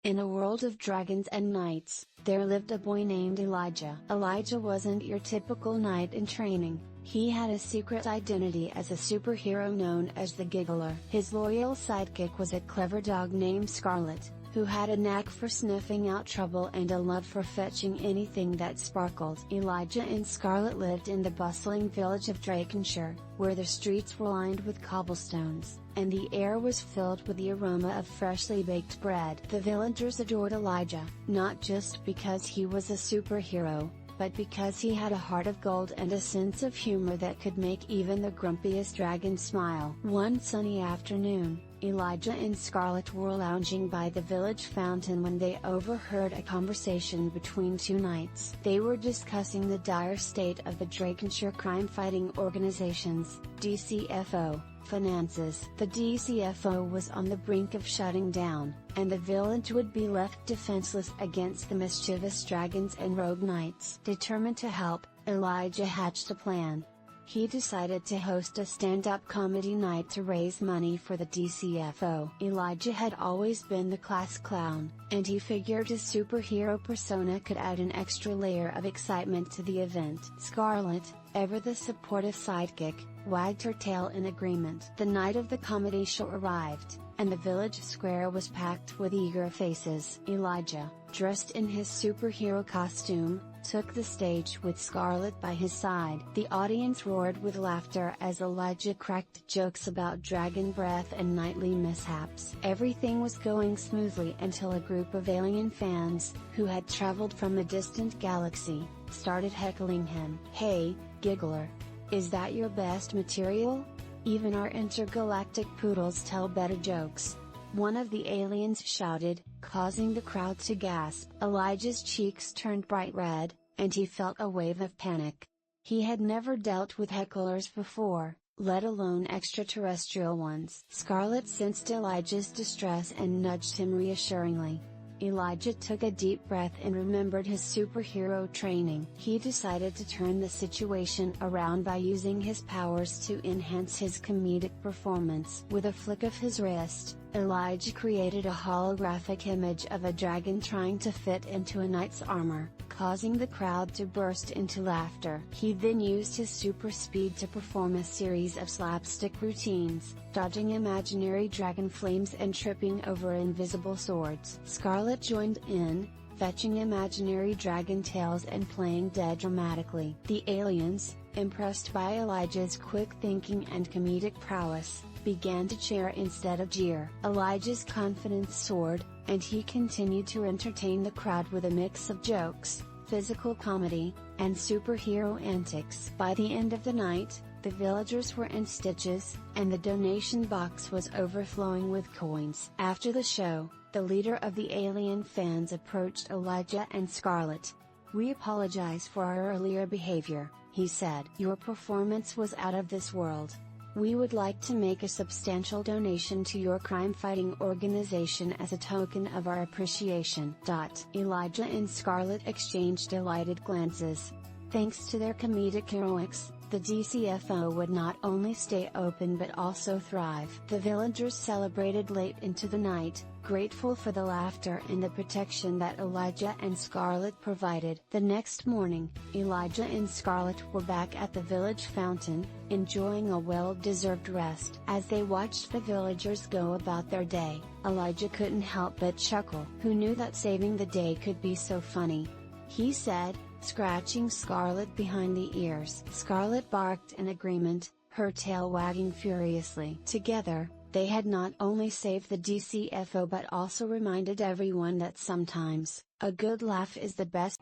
In a world of dragons and knights, there lived a boy named Elijah. Elijah wasn't your typical knight in training, he had a secret identity as a superhero known as the Giggler. His loyal sidekick was a clever dog named Scarlett, who had a knack for sniffing out trouble and a love for fetching anything that sparkled. Elijah and Scarlett lived in the bustling village of Drakenshire, where the streets were lined with cobblestones, and the air was filled with the aroma of freshly baked bread. The villagers adored Elijah, not just because he was a superhero, but because he had a heart of gold and a sense of humor that could make even the grumpiest dragon smile. One sunny afternoon, Elijah and Scarlett were lounging by the village fountain when they overheard a conversation between two knights. They were discussing the dire state of the Drakenshire crime-fighting organization's DCFO finances. The DCFO was on the brink of shutting down, and the village would be left defenseless against the mischievous dragons and rogue knights. Determined to help, Elijah hatched a plan. He decided to host a stand-up comedy night to raise money for the DCFO. Elijah had always been the class clown, and he figured his superhero persona could add an extra layer of excitement to the event. Scarlett, ever the supportive sidekick, wagged her tail in agreement. The night of the comedy show arrived, and the village square was packed with eager faces. Elijah, dressed in his superhero costume, took the stage with Scarlett by his side. The audience roared with laughter as Elijah cracked jokes about dragon breath and nightly mishaps. Everything was going smoothly until a group of alien fans, who had traveled from a distant galaxy, started heckling him. "Hey, Giggler! Is that your best material? Even our intergalactic poodles tell better jokes," one of the aliens shouted, causing the crowd to gasp. Elijah's cheeks turned bright red, and he felt a wave of panic. He had never dealt with hecklers before, let alone extraterrestrial ones. Scarlett sensed Elijah's distress and nudged him reassuringly. Elijah took a deep breath and remembered his superhero training. He decided to turn the situation around by using his powers to enhance his comedic performance. With a flick of his wrist, Elijah created a holographic image of a dragon trying to fit into a knight's armor, causing the crowd to burst into laughter. He then used his super speed to perform a series of slapstick routines, dodging imaginary dragon flames and tripping over invisible swords. Scarlett joined in, fetching imaginary dragon tails and playing dead dramatically. The aliens, impressed by Elijah's quick thinking and comedic prowess, began to cheer instead of jeer. Elijah's confidence soared, and he continued to entertain the crowd with a mix of jokes, physical comedy, and superhero antics. By the end of the night, the villagers were in stitches, and the donation box was overflowing with coins. After the show, the leader of the alien fans approached Elijah and Scarlett. "We apologize for our earlier behavior," he said. "Your performance was out of this world. We would like to make a substantial donation to your crime-fighting organization as a token of our appreciation." Elijah and Scarlett exchanged delighted glances. Thanks to their comedic heroics, the DCFO would not only stay open but also thrive. The villagers celebrated late into the night, grateful for the laughter and the protection that Elijah and Scarlett provided. The next morning, Elijah and Scarlett were back at the village fountain, enjoying a well-deserved rest. As they watched the villagers go about their day, Elijah couldn't help but chuckle. Who knew that saving the day could be so funny? He said, scratching Scarlett behind the ears. Scarlett barked in agreement, her tail wagging furiously. Together, they had not only saved the DCFO but also reminded everyone that sometimes, a good laugh is the best